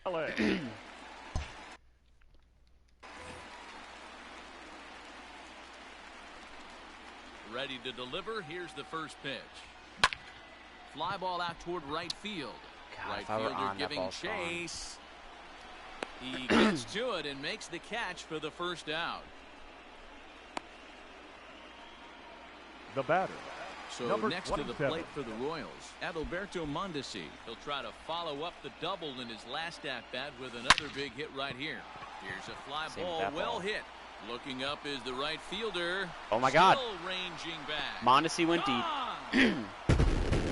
LA. Ready to deliver. Here's the first pitch. Fly ball out toward right field. God, if Right I were fielder on, that giving ball's gone. chase. He gets to it and makes the catch for the first out. The batter. So Number next to the 27. plate for the Royals, Adalberto Mondesi. He'll try to follow up the double in his last at-bat with another big hit right here. Here's a fly Same with ball, that well ball. hit. Looking up is the right fielder. Oh my God. Still ranging back. Mondesi went deep. Gone.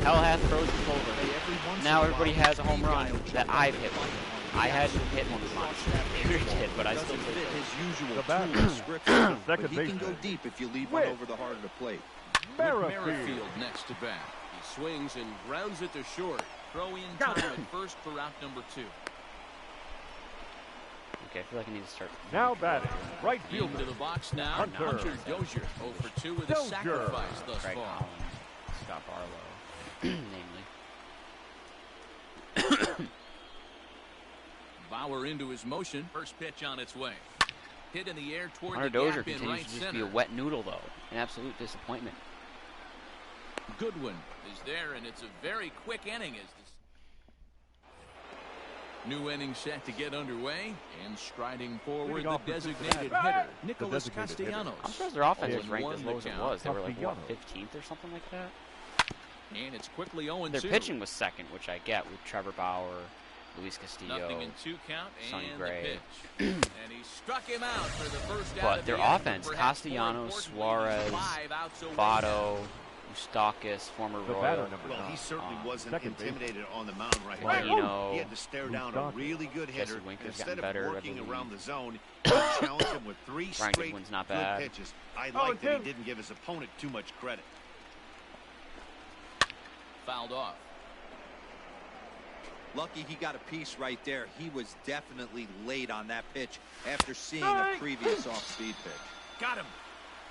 Hell hath frozen Hey, over. every once in Now a everybody while, has a the home speed run guy will that jump I've up hit and one. fight. I He hadn't actually hit one with watch Mondesi. that Peter baseball. did, but I Doesn't still fit did. his usual The batter. two description, but Second he can baseman. go deep if you leave one Whit. over the heart of the plate. Merrifield. Merrifield next to bat. He swings and grounds it to short. Throw in time at first for out number 2. Okay, I feel like I need to start. Now batting. Right Into fielder. the box now. Hunter. Hunter Dozier 0 for 2 with a Dozier. sacrifice thus Craig far. Holland, Scott Barlow, namely. Bauer into his motion. First pitch on its way. Hit in the air toward Hunter the Dozier gap in continues right to just center. be a wet noodle, though. An absolute disappointment. Goodwin is there, and it's a very quick inning. As this new inning set to get underway, and striding forward Leading the off for designated Cincinnati. hitter, Nicholas designated hitter. Castellanos. I'm surprised their offense was 0-1 ranked as low as the it count. was. They were like, what, Castellanos. 15th or something like that? And it's quickly 0-2. Their pitching was second, which I get with Trevor Bauer, Luis Castillo. Nothing in 2 count, Sonny and Gray. the pitch. And he struck him out for the first out But of their the inning. offense, Perhaps more Castellanos, importantly, Suarez, 5 outs away Votto, now. Eustakis, former The Royal. batter, number Well, he 9. certainly wasn't second base. intimidated on the mound right Marino. there. He had to stare down a Eustakis. really good Jesse hitter. Winker's Instead gotten of better, I working believe. around the zone, he challenged him with 3 Brian straight Goodwin's not good bad. pitches. I Oh, like that he Tim. didn't give his opponent too much credit. Fouled off. Lucky he got a piece right there. He was definitely late on that pitch after seeing a previous off-speed pitch. Got him.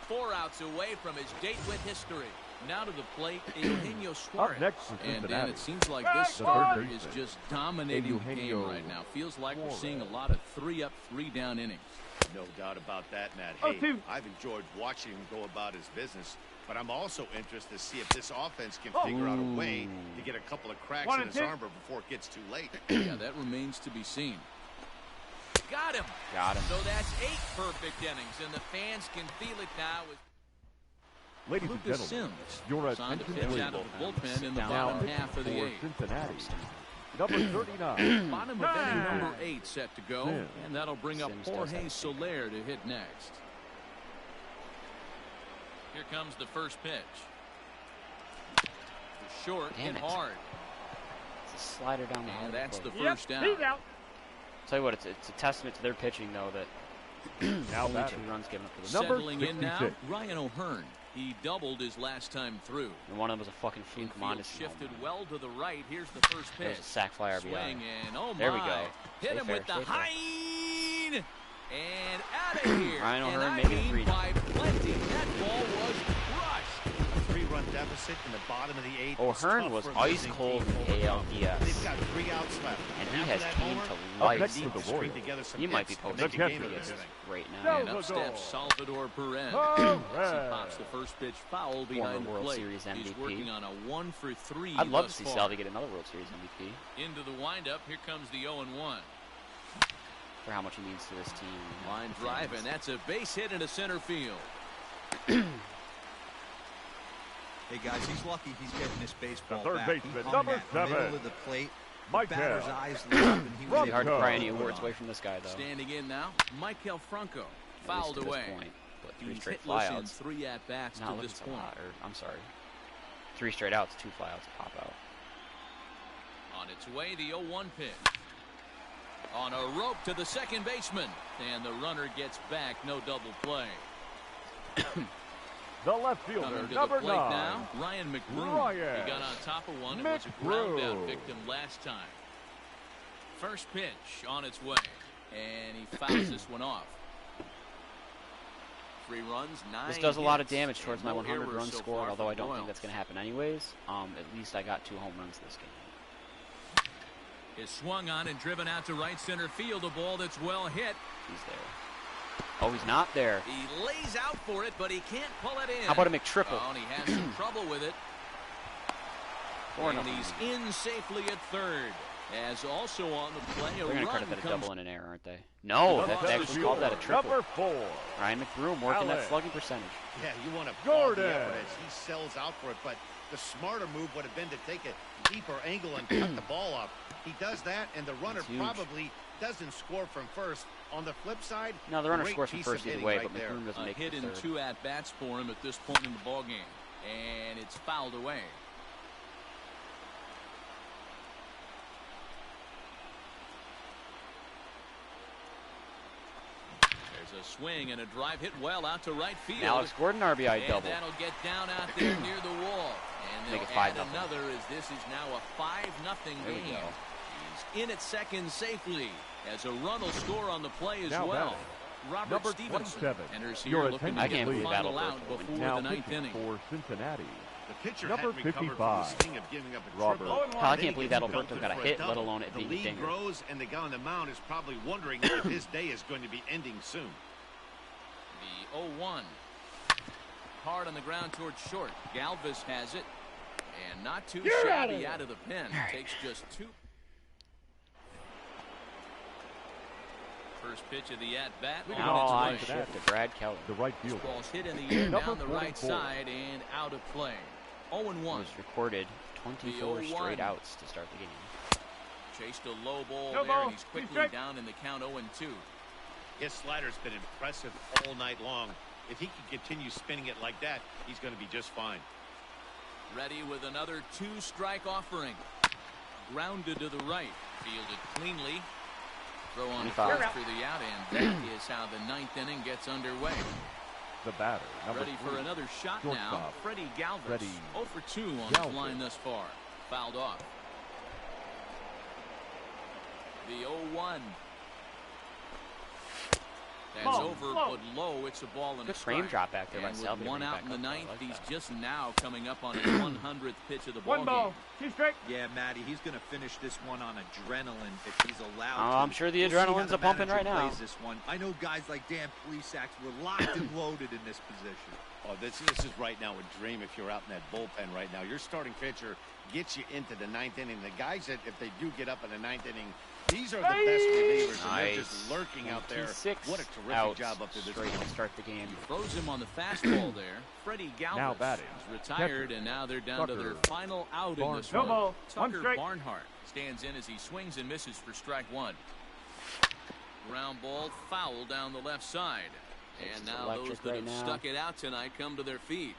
4 outs away from his date with history. Now to the plate, Eugenio Suarez. Up next for And Dan, Cincinnati. it seems like this The third starter is baseman. just dominating the game Eugenio right now. Feels like we're Suarez. seeing a lot of 3-up, 3-down innings. No doubt about that, Matt. Oh, Hey, Tim. I've enjoyed watching him go about his business, but I'm also interested to see if this offense can figure out a way to get a couple of cracks One in and his two. armor before it gets too late. Yeah, that remains to be seen. Got him. Got him. So that's 8 perfect innings, and the fans can feel it now. As Ladies and Lucas gentlemen, Sims your is on to attention pitch out please. of the bullpen in the Now bottom pitching half of the for 8th. Cincinnati. Number 39. Bottom of inning number 8 set to go, Sims. and that'll bring up Sims does Jorge have Soler to hit next. Here comes the first pitch. Short Damn and it. hard, It's a slider down the and hard that's the plate. first down. Tell you what, it's a testament to their pitching, though, that Now only 2 batting. runs given up to the Number Settling in now, 66. Ryan O'Hearn. He doubled his last time through. And one of them was a fucking fluke. Infield Mondesi shifted home run. well to the right. Here's the first There pitch. was a sack fly RBI. Swing and oh There my. we go. Hit Stay him fair, with the stay fair. Hein and out of here. Ryan and O'Hearn I made it mean 3-0. by plenty. That ball was crushed. A 3-run deficit in the bottom of the 8th. O'Hearn tough was for a ice losing cold team in to overcome. ALDS. They've got 3 outs left. And he After has that came homer, to Up life. next they for need the to string Royals. together some He might be hits to posting make a game catcher. of this videos thing. right No. now. And up steps Salvador Perez. All He right. pops the first pitch foul behind the World plate. Series He's MVP. working on a 1-for-3. I'd love to thus see far. Salvi get another World Series MVP Into the windup. Here comes the 0-1. for how much he means to this team. and Line the drive, fans. and that's a base hit into center field. Hey guys, he's lucky he's getting this baseball The third back. baseman, He hung number that 7. middle of the plate. Mike The batter's Bell. eyes lit up, and he was It'd It'd be hard to Franco. pry any awards away from this guy, though. Standing in now, Michael Franco. At least Fouled to this away. point. But 3 He's straight hitless in flyouts. 3 at-bats Not to looking this so point. hot. Or, I'm sorry. 3 straight outs, 2 flyouts pop out. On its way, the 0-1 pitch. On a rope to the second baseman. And the runner gets back. No double play. The left fielder, Coming to number the plate 9. now, Ryan McBroom. Ryan He got on top of one and was a ground out McBroom. victim last time. First pitch on its way. And he fouls this one off. 3 runs, 9 This does a lot of hits, damage towards and my no 100 errors run so score, far although I for the don't think Royals. that's going to happen anyways. At least I got 2 home runs this game. is swung on and driven out to right center field. A ball that's well hit. He's there. Oh, he's not there. He lays out for it, but he can't pull it in. How about a McTriple? Oh, and he has some trouble with it. And he's in safely at third. As also on the play, a They're going to run credit that a comes. double and an error, aren't they? No, Number they actually called that a triple. Number 4. Ryan McBroom working that Alex. slugging percentage. Yeah, you want to Jordan. the effort as he sells out for it, but the smarter move would have been to take a deeper angle and cut the ball off. He does that, and the runner That's huge. probably doesn't score from first. On the flip side, No, the runner great scores from piece first of either hitting way, right but there. McBroom doesn't A make hit the in third. 2 at-bats for him at this point in the ball game. And it's fouled away. There's a swing and a drive hit well out to right field. Alex Gordon RBI And double. that'll get down out there near the wall. And Make they'll it add 5-0. another as this is now a 5-0 There we game. go. He's in at second safely as a run will score on the play as Now well. batting, Robert number Stevenson 27. enters Your here looking to I get can't the believe final that'll out work. before now the ninth pitching inning. for Cincinnati. The pitcher Number hadn't recovered from the 55. sting of giving up a Robert. triple. I Then can't he believe gets Adalberto got a belted for hit, double. let alone it The being a lead dinger. grows, and the guy on the mound is probably wondering if his day is going to be ending soon. The 0-1. Hard on the ground towards short. Galvis has it. And not too shabby out of the pen. Takes just 2. First pitch of the at-bat Leading Now on line its way. shift to Brad Keller. The right fielder. Ball's hit in the air Number down the right 44. side and out of play. 0-1. Was recorded 24 The 0-1. straight outs to start the game. Chased a low ball No there, ball. and he's quickly Strike. down in the count 0-2. His slider's been impressive all night long. If he can continue spinning it like that, he's going to be just fine. Ready with another 2-strike offering. Grounded to the right. Fielded cleanly. Throw on 25. first for the out, and that is how the ninth inning gets underway. The batter. Number Ready for 3. another shot now. Shortstop. Freddie Galvis. Freddie 0 for 2 on Galvis. his line thus far. Fouled off. The 0-1. That's Ball. over, Ball. but low. It's a ball and a Good strike. frame drop back there by And with Selby. one out in the ninth, he's just now coming up on his 100th pitch of the ball One ball. game. 2 strike. Yeah, Matty, he's going to finish this one on adrenaline if he's allowed Oh, to. I'm sure the We'll see how adrenaline's the a-pumping manager right now. plays this one. I know guys like Dan Plesac were locked and loaded in this position. Oh, this is right now a dream if you're out in that bullpen right now. Your starting pitcher gets you into the ninth inning. The guys that, if they do get up in the ninth inning, these are the best relievers, and they're just lurking out there. 26 What a terrific outs job up to this straight point. to start the game. Throws him on the fastball there. Freddie Galvis Now batting. is retired, Catcher. and now they're down to their Tucker. final out in Barnes. this No one. ball. One Tucker strike. Barnhart stands in as he swings and misses for strike 1. Ground ball foul down the left side. And It's now those electric that right have now. stuck it out tonight come to their feet.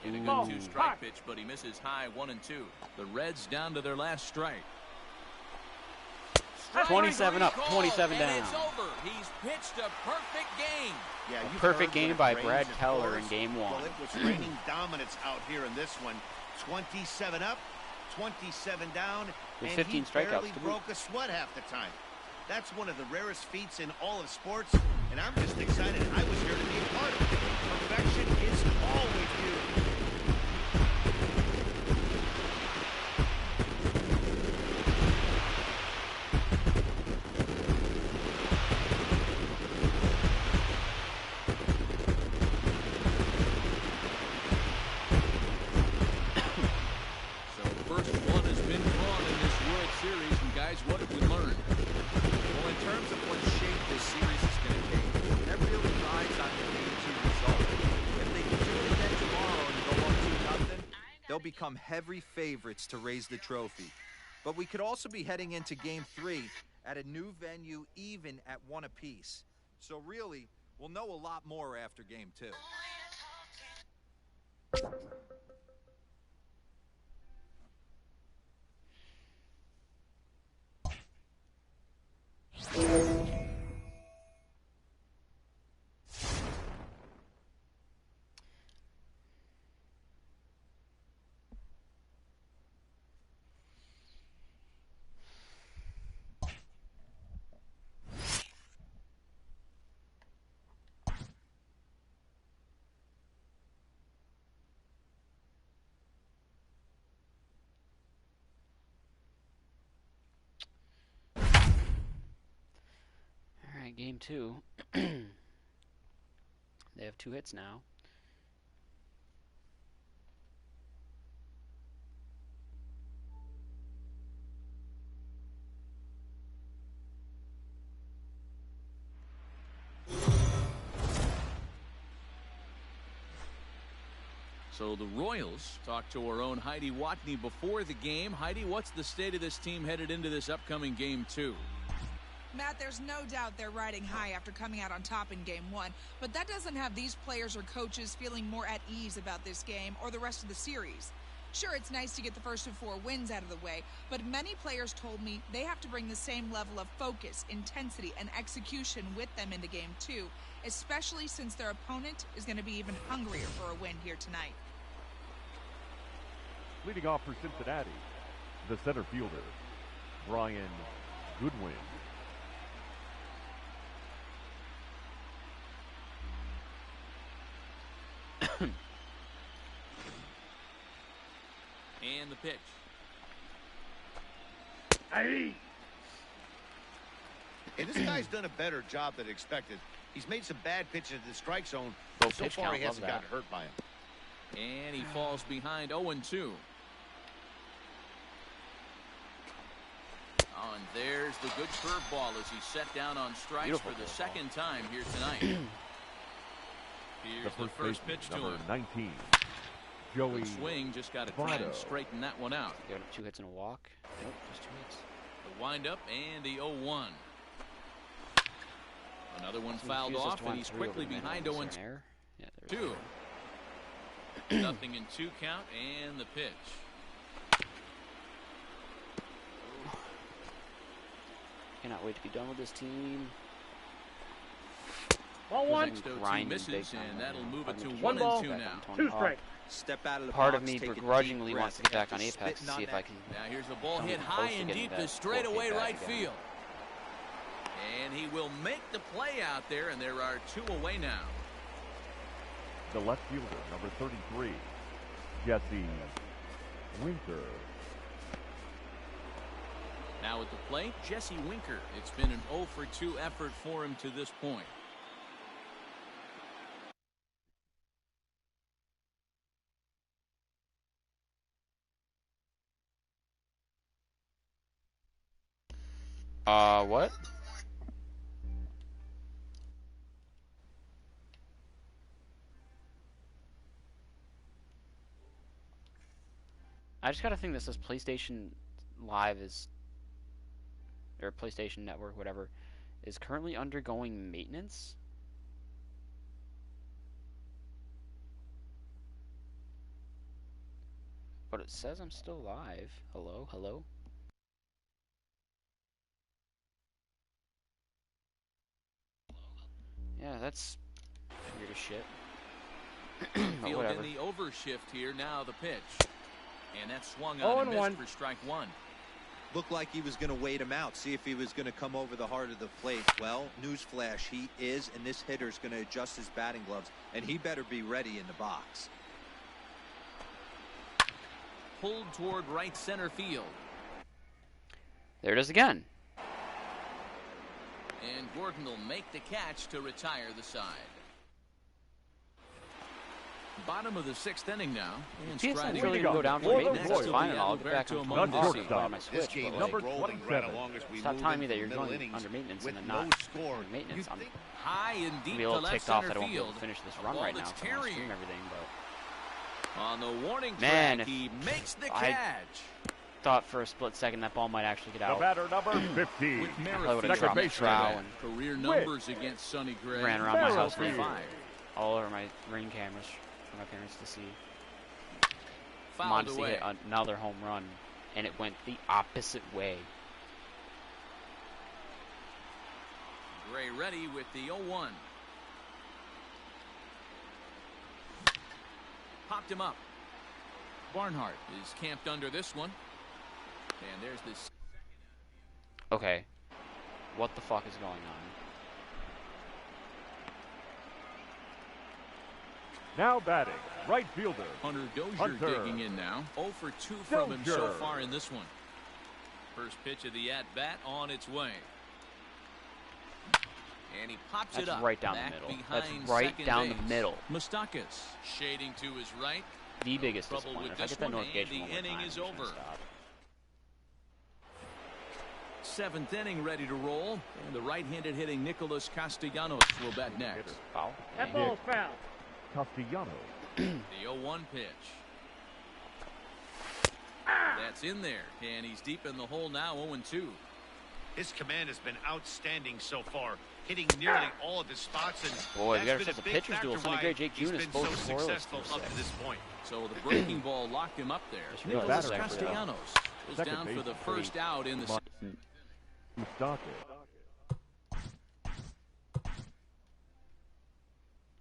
And a Ball. good 2-strike Hot. pitch, but he misses high 1-2. The Reds down to their last strike. 27 up, 27 and down. it's over. He's pitched a perfect game. Yeah, A you've perfect heard game what it by rains Brad and Keller pours. in game 1. Well, it was raining dominance out here in this one. 27 up, 27 down, With and 15 he strikeouts barely to boot. broke a sweat half the time. That's one of the rarest feats in all of sports, and I'm just excited I was here to be a part of it. Perfection is all we do. So the first one has been drawn in this World Series, and guys, what have we learned? Well, in terms of what shape this series is going to take, that really rides on the game 2 result. If they can do it again tomorrow and go on 2-0, they'll become heavy favorites to raise the trophy. But we could also be heading into game 3 at a new venue, even at 1 apiece. So really, we'll know a lot more after game 2. game 2. They have 2 hits now. So the Royals talked to our own Heidi Watney before the game. Heidi, what's the state of this team headed into this upcoming game 2? Matt, there's no doubt they're riding high after coming out on top in game 1, but that doesn't have these players or coaches feeling more at ease about this game or the rest of the series. Sure, it's nice to get the first of 4 wins out of the way, but many players told me they have to bring the same level of focus, intensity, and execution with them into game 2, especially since their opponent is going to be even hungrier for a win here tonight. Leading off for Cincinnati, the center fielder, Brian Goodwin. And the pitch. And this guy's done a better job than expected. He's made some bad pitches in the strike zone, but so pitch far count, he hasn't love gotten hurt by him. And he falls behind 0-2. Oh, and there's the good curveball as he's set down on strikes Beautiful for the curveball. second time here tonight. Here's the first pitch to number him. 19, Joey Good swing, just got to try and Votto. straighten that one out. They got 2 hits and a walk. Nope, just 2 hits. The windup and the 0-1. Another one So fouled Hughes just off, and went he's through quickly over the behind middle. 0-2. Is there an error? Yeah, there we go. 2. Nothing in 2 count, and the pitch. Cannot wait to be done with this team. Ball Feels like 1. I'm Stowe 2 grinding big misses, time and right that'll now. move it I'm to gonna keep 1 ball, getting 1-2 back now. on Tony 2 Hawk. strikes. Step out of the Part box, of me take a begrudgingly deep wants to breath get back on after Apex to spitting see on if I that. can. Now here's the ball Come hit close high to and getting deep that to straightaway 4K back right again. field. And he will make the play out there, and there are 2 away now. the left fielder, number 33, Jesse Winker. Now at the plate, Jesse Winker. It's been an 0-for-2 effort for him to this point. What? I just got a thing that says PlayStation Live is, or PlayStation Network, whatever, is currently undergoing maintenance. But it says I'm still live. Hello, hello. Yeah, that's weird as shit. But Field whatever. in the overshift here. Now the pitch. And that swung on and missed for strike 1. Looked like he was going to wait him out, see if he was going to come over the heart of the plate. Well, newsflash, he is, and this hitter's going to adjust his batting gloves, and he better be ready in the box. Pulled toward right center field. There it is again. And Gordon will make the catch to retire the side. Bottom of the 6th inning now. And PSN's striding really gonna go down for For the maintenance. That's Royals. fine and all. I'll get back Alberto on Mondesi. Tony Hawk Shortstop. on my This Switch. game But is like, Number rolling right 27. along as we stop move telling me into that you're the middle going innings under maintenance with and then no not score. under maintenance. You'd I'm think High and gonna deep be a to little left ticked off center that I won't be able field. to finish this A run ball right now that's because I'm gonna carrying. stream everything. But On the warning Man, track, if he makes the I- catch. thought for a split second that ball might actually get The out. batter, number 15, With I Merritt probably would have Second dropped my baseman. trowel and Career numbers against Sonny Gray. ran around my house Merritt. and all over my ring cameras for my parents to see. Fouled Mondesi away. hit another home run, and it went the opposite way. Gray ready with the 0-1. Popped him up. Barnhart is camped under this one. And there's this. Okay, what the fuck is going on? now batting, right fielder, Hunter Dozier Hunter. digging in now. 0-for-2 from him so Dozier. far in this one. First pitch of the at-bat on its way. And he pops That's it up. right down the back middle. behind That's right second down base. the middle. Mustakas shading to his right. The biggest Trouble disappointment. with If I this get that one, notification and one the more inning time, is I'm just gonna over. stop. Seventh inning ready to roll. And the right-handed hitting Nicholas Castellanos will bat next. Foul. That Dang. ball's foul. Castellanos. The 0-1 pitch. That's in there. And he's deep in the hole now, 0-2. His command has been outstanding so far, hitting nearly all of his spots. And Boy, we that's got been ourselves a a big pitcher's factor duel. Sonny why Gray, Jake he's Junis, been both so scoreless successful through up to six. this point. So the breaking ball locked him up there. Just real Nicholas batter actually. Castellanos goes Second down for base the is first great. out in the Mustakas.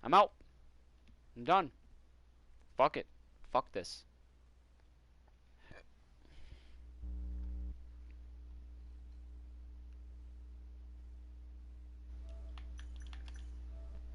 I'm out. I'm done. Fuck it. Fuck this.